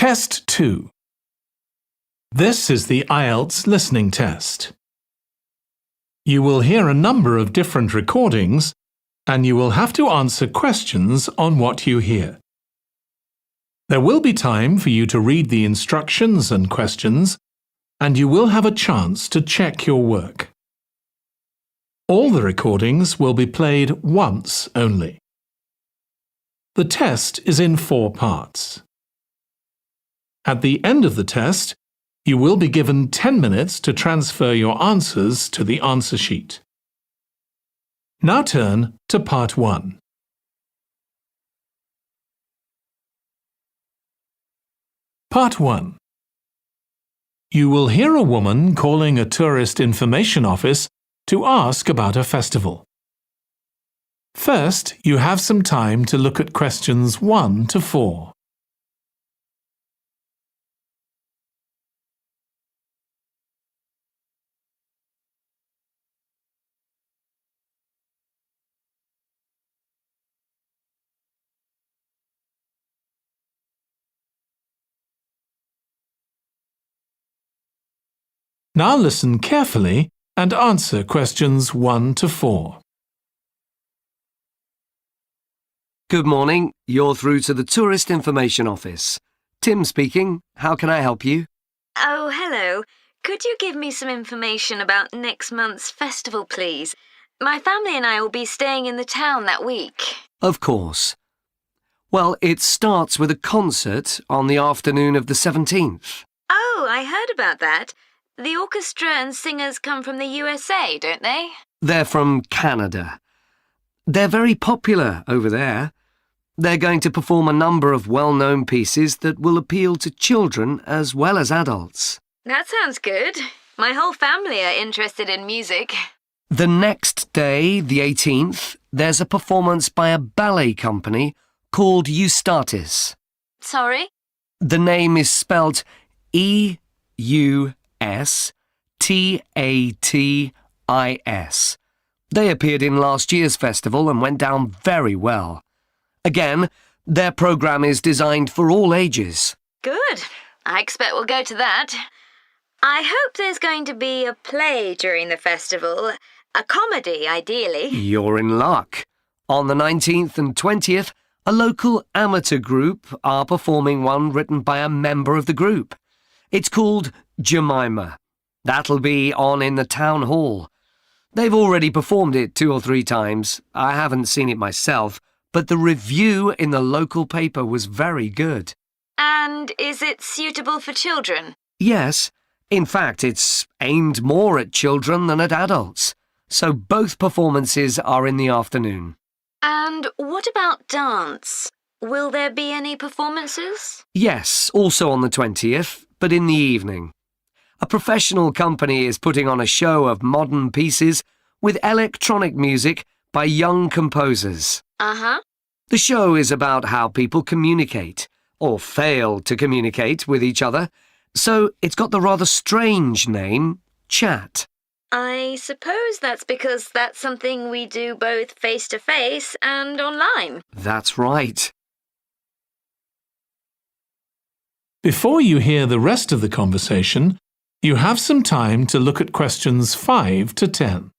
Test 2. This is the IELTS listening test. You will hear a number of different recordings and you will have to answer questions on what you hear. There will be time for you to read the instructions and questions, and you will have a chance to check your work. All the recordings will be played once only. The test is in 4 parts. At the end of the test, you will be given 10 minutes to transfer your answers to the answer sheet. Now turn to Part 1. Part 1. You will hear a woman calling a tourist information office to ask about a festival. First, you have some time to look at questions 1 to 4. Now listen carefully and answer questions 1 to 4. Good morning. You're through to the Tourist Information Office. Tim speaking. How can I help you? Oh, hello. Could you give me some information about next month's festival, please? My family and I will be staying in the town that week. Of course. Well, it starts with a concert on the afternoon of the 17th. Oh, I heard about that. The orchestra and singers come from the USA, don't they? They're from Canada. They're very popular over there. They're going to perform a number of well-known pieces that will appeal to children as well as adults. That sounds good. My whole family are interested in music. The next day, the 18th, there's a performance by a ballet company called Eustatis. Sorry? The name is spelled Eustatis. They appeared in last year's festival and went down very well. Again, their programme is designed for all ages. Good. I expect we'll go to that. I hope there's going to be a play during the festival. A comedy, ideally. You're in luck. On the 19th and 20th, a local amateur group are performing one written by a member of the group. It's called Jemima. That'll be on in the town hall. They've already performed it 2 or 3 times. I haven't seen it myself, but the review in the local paper was very good. And is it suitable for children? Yes. In fact, it's aimed more at children than at adults. So both performances are in the afternoon. And what about dance? Will there be any performances? Yes, also on the 20th, but in the evening. A professional company is putting on a show of modern pieces with electronic music by young composers. Uh-huh. The show is about how people communicate, or fail to communicate with each other, so it's got the rather strange name, Chat. I suppose that's because that's something we do both face-to-face and online. That's right. Before you hear the rest of the conversation, you have some time to look at questions 5 to 10.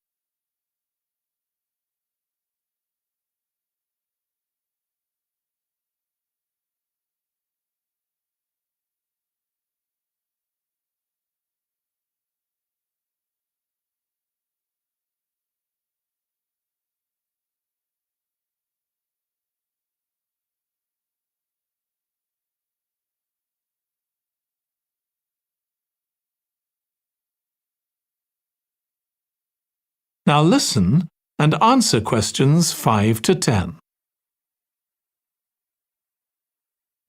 Now listen and answer questions 5 to 10.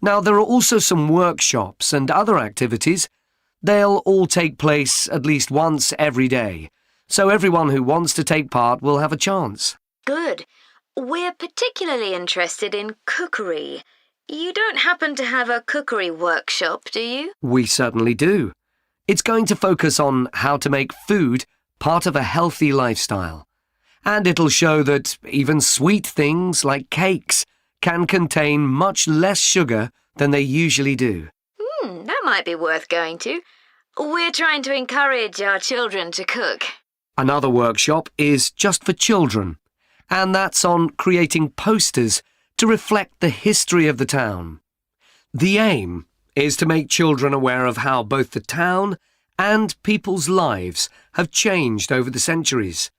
Now, there are also some workshops and other activities. They'll all take place at least once every day, so everyone who wants to take part will have a chance. Good. We're particularly interested in cookery. You don't happen to have a cookery workshop, do you? We certainly do. It's going to focus on how to make food part of a healthy lifestyle. And it'll show that even sweet things like cakes can contain much less sugar than they usually do. might be worth going to. We're trying to encourage our children to cook. Another workshop is just for children, and that's on creating posters to reflect the history of the town. The aim is to make children aware of how both the town and people's lives have changed over the centuries.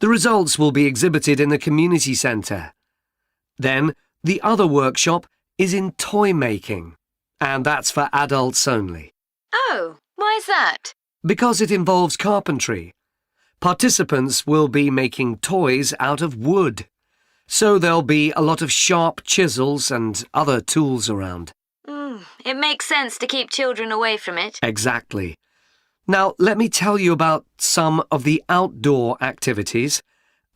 The results will be exhibited in the community centre. Then, the other workshop is in toy making, and that's for adults only. Oh, why's that? Because it involves carpentry. Participants will be making toys out of wood, so there'll be a lot of sharp chisels and other tools around. It makes sense to keep children away from it. Exactly. Now, let me tell you about some of the outdoor activities.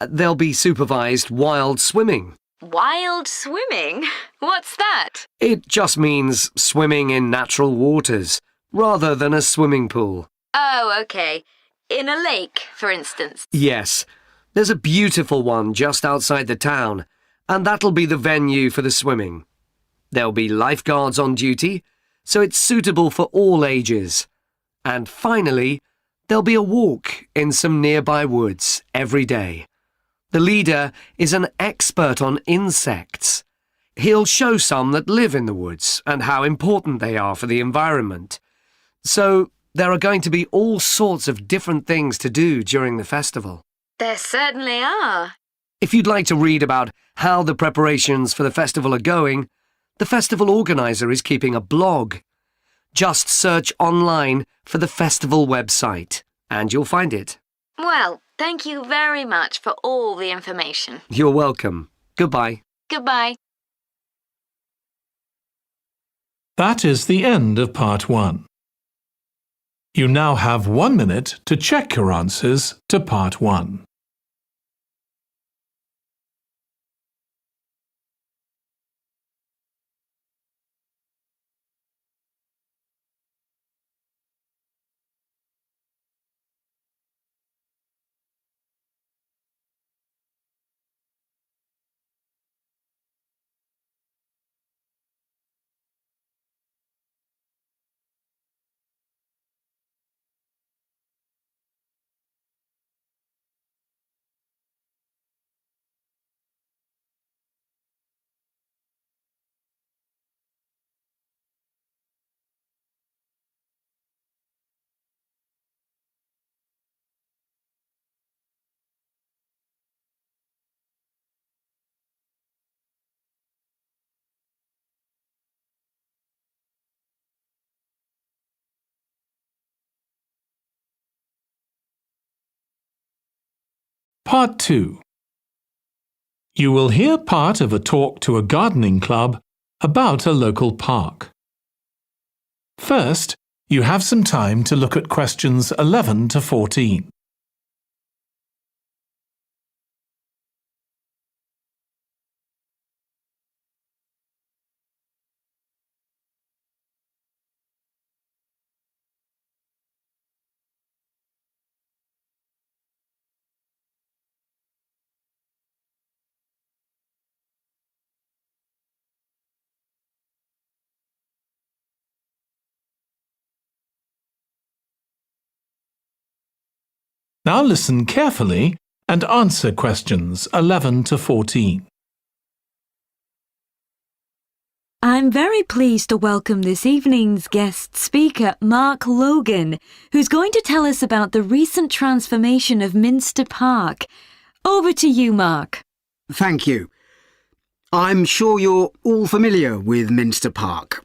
There'll be supervised wild swimming. Wild swimming? What's that? It just means swimming in natural waters, rather than a swimming pool. Oh, okay. In a lake, for instance. Yes, there's a beautiful one just outside the town, and that'll be the venue for the swimming. There'll be lifeguards on duty, so it's suitable for all ages. And finally, there'll be a walk in some nearby woods every day. The leader is an expert on insects. He'll show some that live in the woods and how important they are for the environment. So there are going to be all sorts of different things to do during the festival. There certainly are. If you'd like to read about how the preparations for the festival are going, the festival organizer is keeping a blog. Just search online for the festival website, and you'll find it. Well, thank you very much for all the information. You're welcome. Goodbye. Goodbye. That is the end of part 1. You now have 1 minute to check your answers to part 1. Part 2. You will hear part of a talk to a gardening club about a local park. First, you have some time to look at questions 11 to 14. Now listen carefully and answer questions 11 to 14. I'm very pleased to welcome this evening's guest speaker, Mark Logan, who's going to tell us about the recent transformation of Minster Park. Over to you, Mark. Thank you. I'm sure you're all familiar with Minster Park.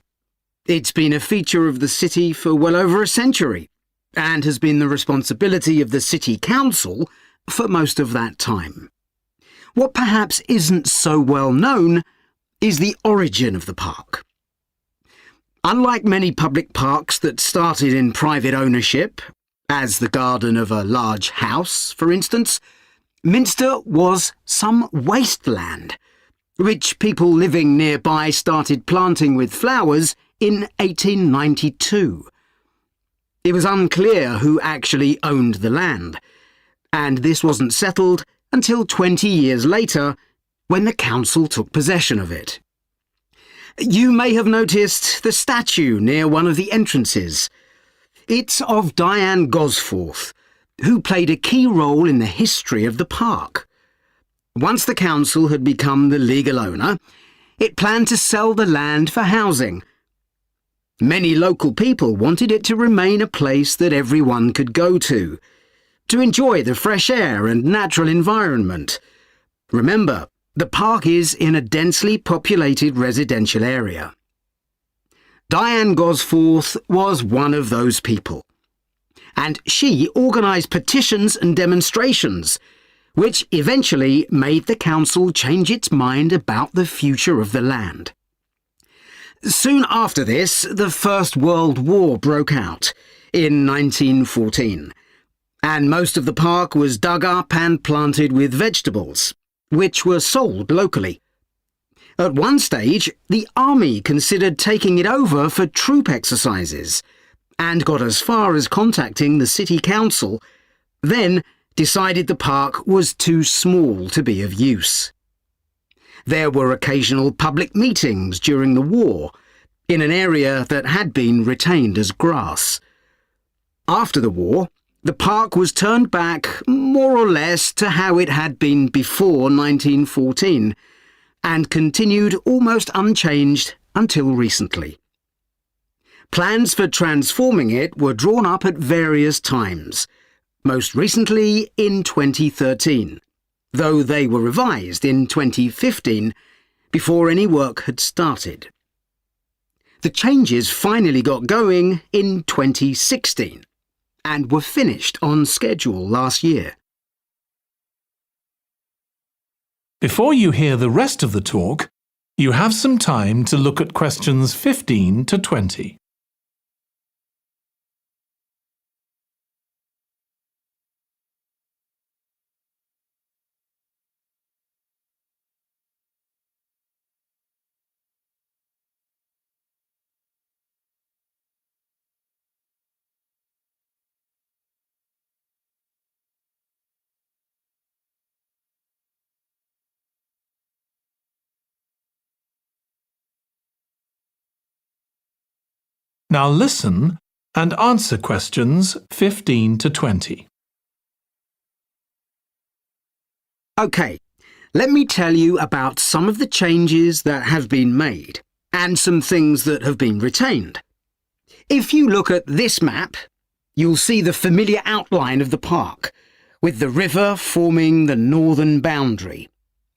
It's been a feature of the city for well over a century, and has been the responsibility of the City Council for most of that time. What perhaps isn't so well known is the origin of the park. Unlike many public parks that started in private ownership, as the garden of a large house, for instance, Minster was some wasteland, which people living nearby started planting with flowers in 1892. It was unclear who actually owned the land, and this wasn't settled until 20 years later, when the council took possession of it. You may have noticed the statue near one of the entrances. It's of Diane Gosforth, who played a key role in the history of the park. Once the council had become the legal owner, it planned to sell the land for housing. Many local people wanted it to remain a place that everyone could go to enjoy the fresh air and natural environment. Remember, the park is in a densely populated residential area. Diane Gosforth was one of those people, and she organised petitions and demonstrations, which eventually made the council change its mind about the future of the land. Soon after this, the First World War broke out in 1914, and most of the park was dug up and planted with vegetables, which were sold locally. At one stage, the army considered taking it over for troop exercises and got as far as contacting the city council, then decided the park was too small to be of use. There were occasional public meetings during the war in an area that had been retained as grass. After the war, the park was turned back more or less to how it had been before 1914 and continued almost unchanged until recently. Plans for transforming it were drawn up at various times, most recently in 2013, though they were revised in 2015 before any work had started. The changes finally got going in 2016 and were finished on schedule last year. Before you hear the rest of the talk, you have some time to look at questions 15 to 20. Now listen and answer questions 15 to 20. OK, let me tell you about some of the changes that have been made and some things that have been retained. If you look at this map, you'll see the familiar outline of the park, with the river forming the northern boundary,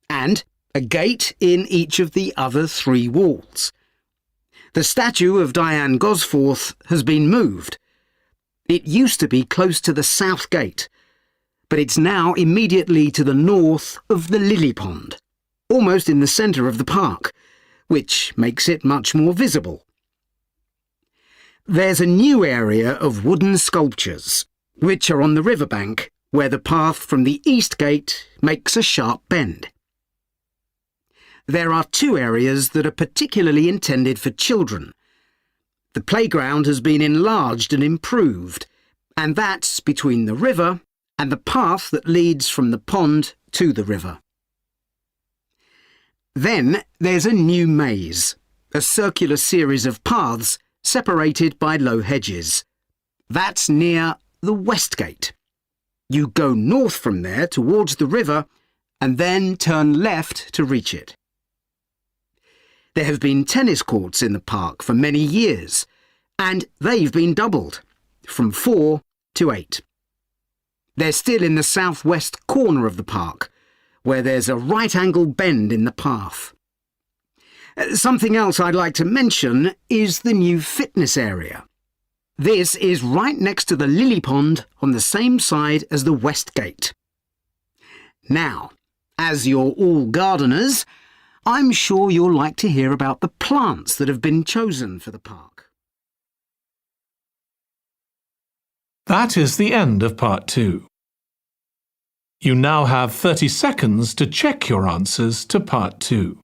and a gate in each of the other 3 walls. The statue of Diane Gosforth has been moved. It used to be close to the south gate, but it's now immediately to the north of the lily pond, almost in the centre of the park, which makes it much more visible. There's a new area of wooden sculptures, which are on the riverbank, where the path from the east gate makes a sharp bend. There are 2 areas that are particularly intended for children. The playground has been enlarged and improved, and that's between the river and the path that leads from the pond to the river. Then there's a new maze, a circular series of paths separated by low hedges. That's near the west gate. You go north from there towards the river and then turn left to reach it. There have been tennis courts in the park for many years, and they've been doubled, from 4 to 8. They're still in the southwest corner of the park, where there's a right-angle bend in the path. Something else I'd like to mention is the new fitness area. This is right next to the lily pond on the same side as the west gate. Now, as you're all gardeners, I'm sure you'll like to hear about the plants that have been chosen for the park. That is the end of part 2. You now have 30 seconds to check your answers to part 2.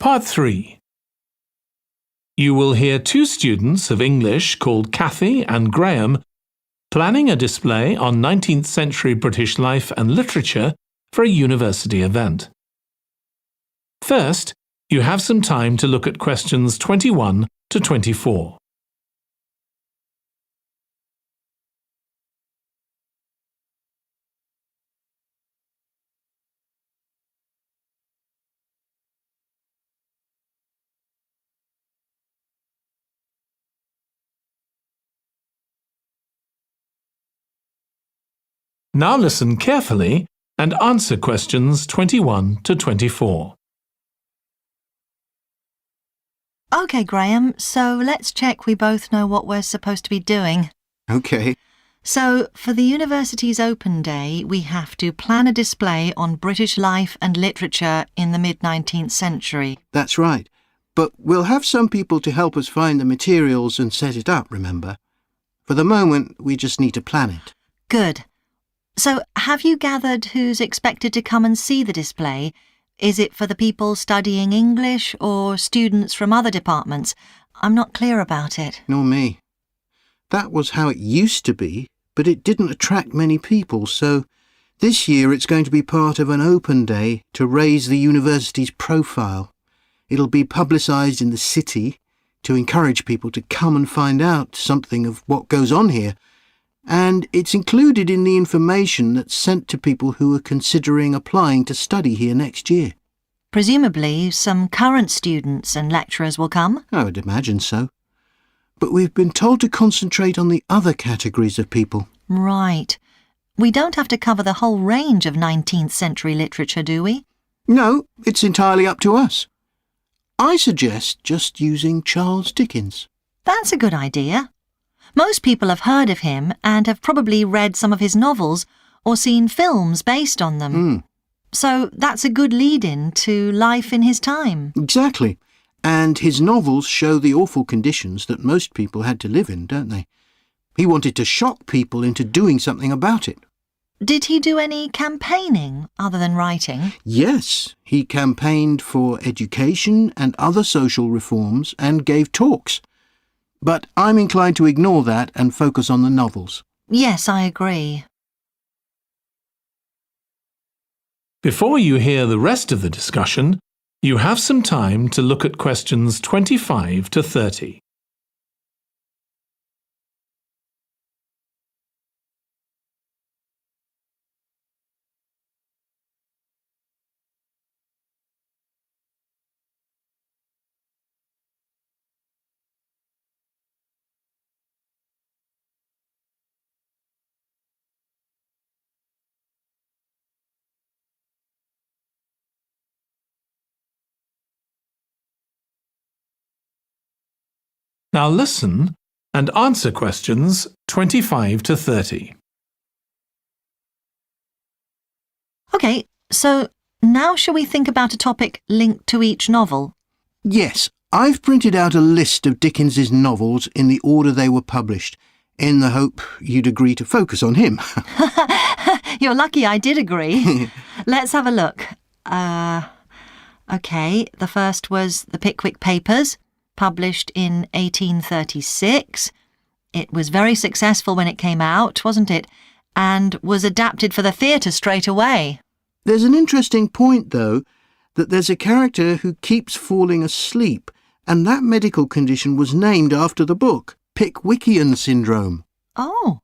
Part 3. You will hear two students of English called Kathy and Graham planning a display on 19th century British life and literature for a university event. First, you have some time to look at questions 21 to 24. Now listen carefully and answer questions 21 to 24. OK, Graham, so let's check we both know what we're supposed to be doing. OK. So, for the university's open day, we have to plan a display on British life and literature in the mid-19th century. That's right. But we'll have some people to help us find the materials and set it up, remember? For the moment, we just need to plan it. Good. So, have you gathered who's expected to come and see the display? Is it for the people studying English or students from other departments? I'm not clear about it. Nor me. That was how it used to be, but it didn't attract many people, so this year it's going to be part of an open day to raise the university's profile. It'll be publicised in the city to encourage people to come and find out something of what goes on here. And it's included in the information that's sent to people who are considering applying to study here next year. Presumably, some current students and lecturers will come? I would imagine so. But we've been told to concentrate on the other categories of people. Right. We don't have to cover the whole range of 19th century literature, do we? No, it's entirely up to us. I suggest just using Charles Dickens. That's a good idea. Most people have heard of him and have probably read some of his novels or seen films based on them. So that's a good lead-in to life in his time. Exactly. And his novels show the awful conditions that most people had to live in, don't they? He wanted to shock people into doing something about it. Did he do any campaigning other than writing? Yes, he campaigned for education and other social reforms and gave talks. But I'm inclined to ignore that and focus on the novels. Yes, I agree. Before you hear the rest of the discussion, you have some time to look at questions 25 to 30. Now listen and answer questions 25 to 30. OK, so now shall we think about a topic linked to each novel? Yes, I've printed out a list of Dickens's novels in the order they were published, in the hope you'd agree to focus on him. You're lucky I did agree. Let's have a look. OK, the first was The Pickwick Papers, published in 1836. It was very successful when it came out, wasn't it? And was adapted for the theatre straight away. There's an interesting point, though, that there's a character who keeps falling asleep, and that medical condition was named after the book, Pickwickian syndrome. Oh,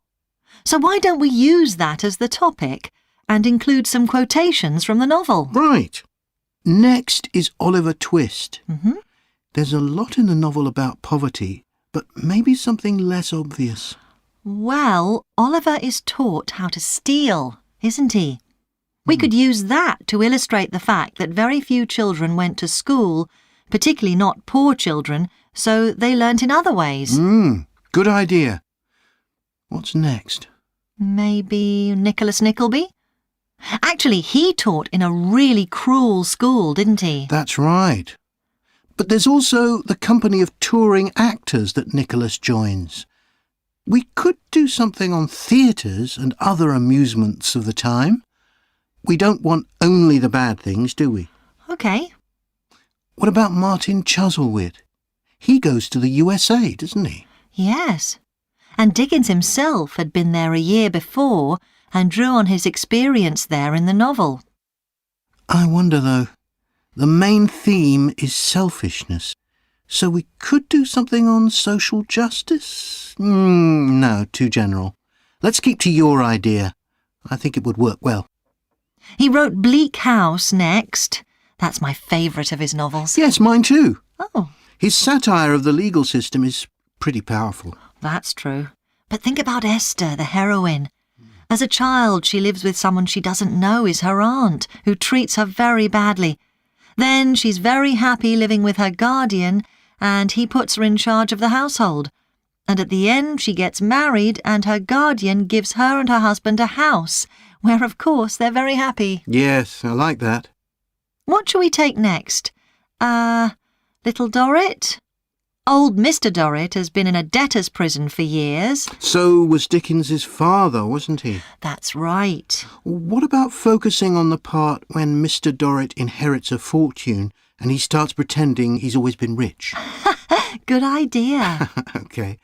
so why don't we use that as the topic and include some quotations from the novel? Right. Next is Oliver Twist. Mm-hmm. There's a lot in the novel about poverty, but maybe something less obvious. Well, Oliver is taught how to steal, isn't he? We could use that to illustrate the fact that very few children went to school, particularly not poor children, so they learnt in other ways. Good idea. What's next? Maybe Nicholas Nickleby? Actually, he taught in a really cruel school, didn't he? That's right. But there's also the company of touring actors that Nicholas joins. We could do something on theatres and other amusements of the time. We don't want only the bad things, do we? OK. What about Martin Chuzzlewit? He goes to the USA, doesn't he? Yes. And Dickens himself had been there a year before and drew on his experience there in the novel. I wonder, though. The main theme is selfishness. So we could do something on social justice? No, too general. Let's keep to your idea. I think it would work well. He wrote Bleak House next. That's my favourite of his novels. Yes, mine too. Oh, His satire of the legal system is pretty powerful. that's true. But think about Esther, the heroine. As a child, she lives with someone she doesn't know is her aunt, who treats her very badly. Then she's very happy living with her guardian, and he puts her in charge of the household. And at the end, she gets married, and her guardian gives her and her husband a house, where, of course, they're very happy. Yes, I like that. What shall we take next? Little Dorrit? Old Mr. Dorrit has been in a debtor's prison for years. So was Dickens's father, wasn't he? That's right. What about focusing on the part when Mr. Dorrit inherits a fortune and he starts pretending he's always been rich? Good idea. OK.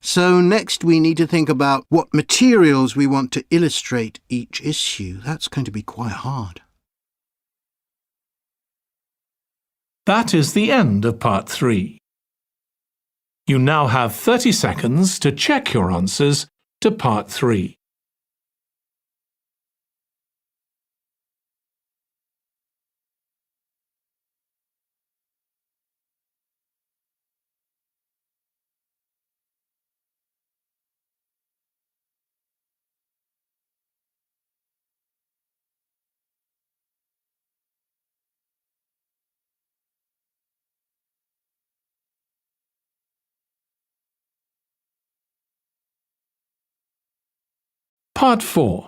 So next we need to think about what materials we want to illustrate each issue. That's going to be quite hard. That is the end of part 3. You now have 30 seconds to check your answers to part 3. Part 4.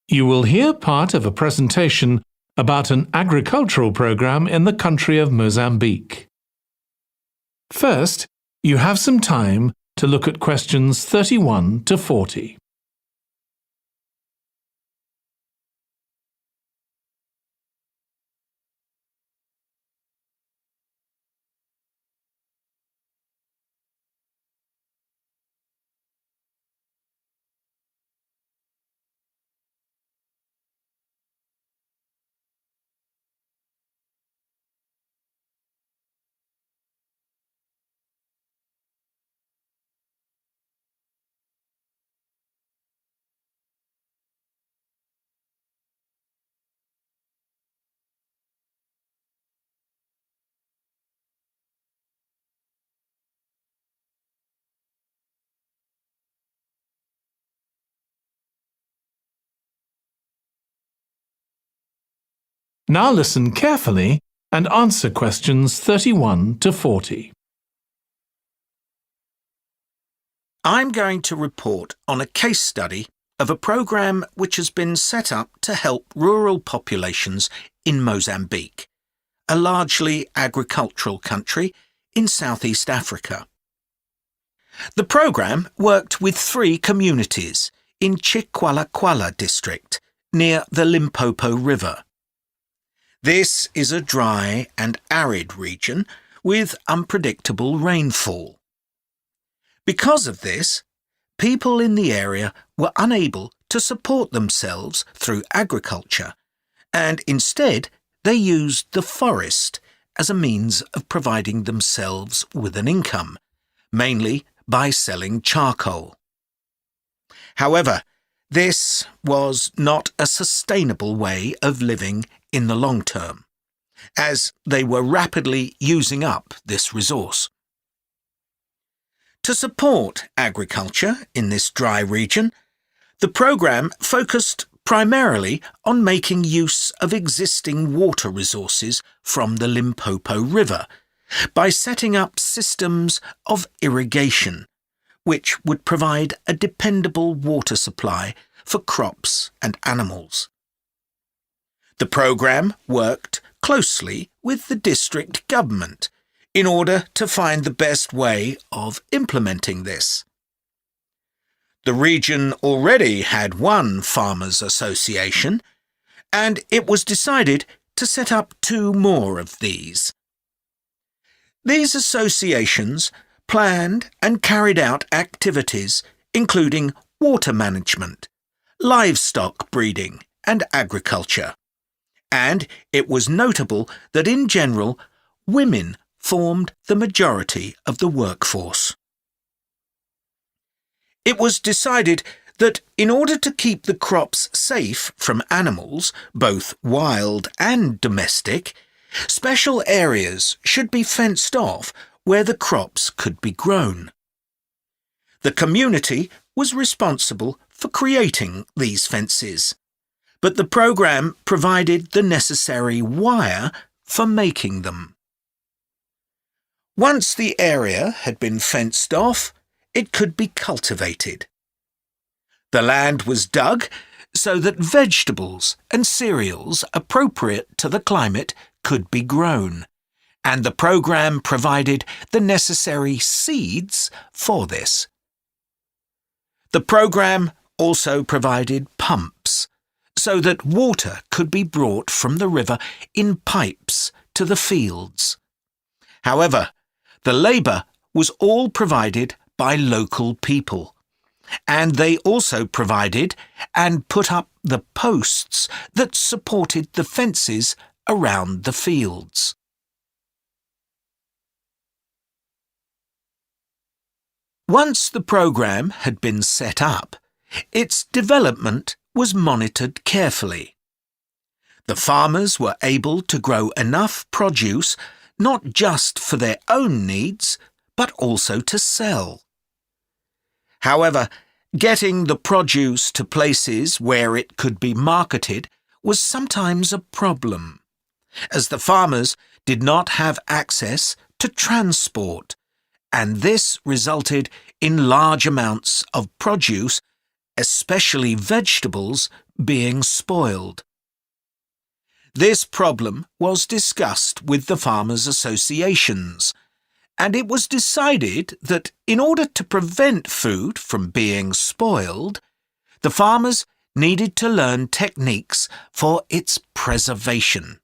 You will hear part of a presentation about an agricultural program in the country of Mozambique. First, you have some time to look at questions 31 to 40. Now listen carefully and answer questions 31 to 40. I'm going to report on a case study of a program which has been set up to help rural populations in Mozambique, a largely agricultural country in Southeast Africa. The program worked with 3 communities in Chikwalakwala district near the Limpopo River. This is a dry and arid region with unpredictable rainfall. Because of this, people in the area were unable to support themselves through agriculture, and instead they used the forest as a means of providing themselves with an income, mainly by selling charcoal. However, this was not a sustainable way of living in the long term, as they were rapidly using up this resource. To support agriculture in this dry region, the program focused primarily on making use of existing water resources from the Limpopo River by setting up systems of irrigation, which would provide a dependable water supply for crops and animals. The program worked closely with the district government in order to find the best way of implementing this. The region already had one farmers' association, and it was decided to set up 2 more of these. These associations planned and carried out activities including water management, livestock breeding and agriculture. And it was notable that in general, women formed the majority of the workforce. It was decided that in order to keep the crops safe from animals, both wild and domestic, special areas should be fenced off where the crops could be grown. The community was responsible for creating these fences, but the programme provided the necessary wire for making them. Once the area had been fenced off, it could be cultivated. The land was dug so that vegetables and cereals appropriate to the climate could be grown, and the programme provided the necessary seeds for this. The programme also provided pumps so that water could be brought from the river in pipes to the fields. However, the labour was all provided by local people, and they also provided and put up the posts that supported the fences around the fields. Once the programme had been set up, its development was monitored carefully. The farmers were able to grow enough produce not just for their own needs, but also to sell. However, getting the produce to places where it could be marketed was sometimes a problem, as the farmers did not have access to transport, and this resulted in large amounts of produce, especially vegetables, being spoiled. This problem was discussed with the farmers' associations, and it was decided that in order to prevent food from being spoiled, the farmers needed to learn techniques for its preservation.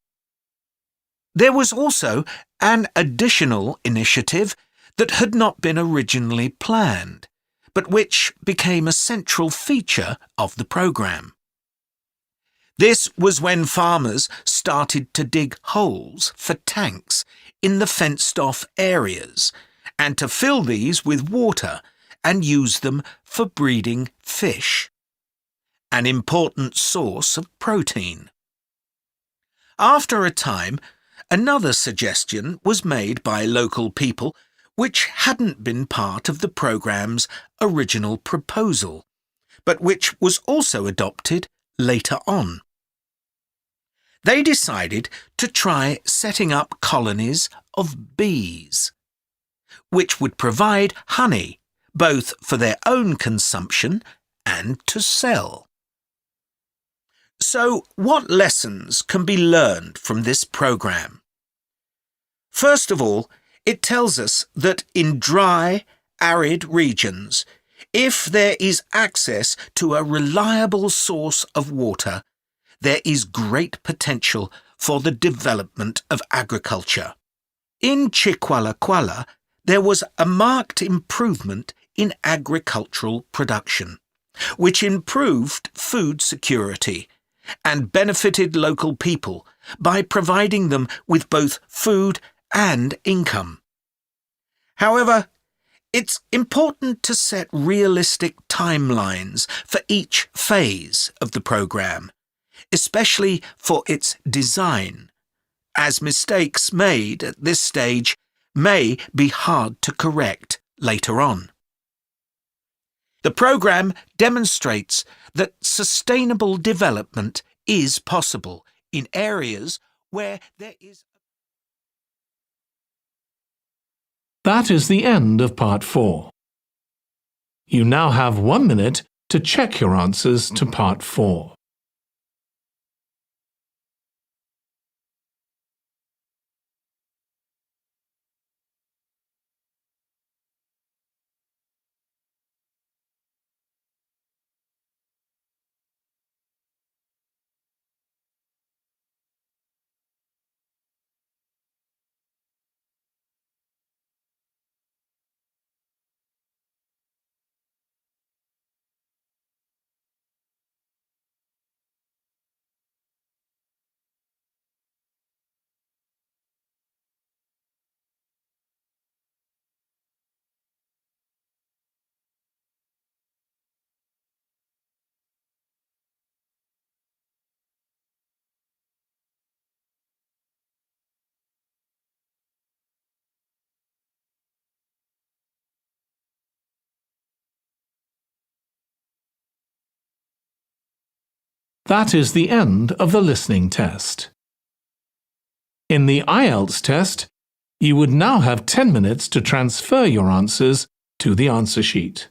There was also an additional initiative that had not been originally planned, but which became a central feature of the programme. This was when farmers started to dig holes for tanks in the fenced-off areas and to fill these with water and use them for breeding fish, an important source of protein. After a time, another suggestion was made by local people which hadn't been part of the programme's original proposal, but which was also adopted later on. They decided to try setting up colonies of bees, which would provide honey both for their own consumption and to sell. So, what lessons can be learned from this programme? First of all, it tells us that in dry, arid regions, if there is access to a reliable source of water, there is great potential for the development of agriculture. In Chiqualaquala, there was a marked improvement in agricultural production, which improved food security and benefited local people by providing them with both food and income. However, it's important to set realistic timelines for each phase of the programme, especially for its design, as mistakes made at this stage may be hard to correct later on. The programme demonstrates that sustainable development is possible in areas where there is. That is the end of part 4. You now have 1 minute to check your answers to part 4. That is the end of the listening test. In the IELTS test, you would now have 10 minutes to transfer your answers to the answer sheet.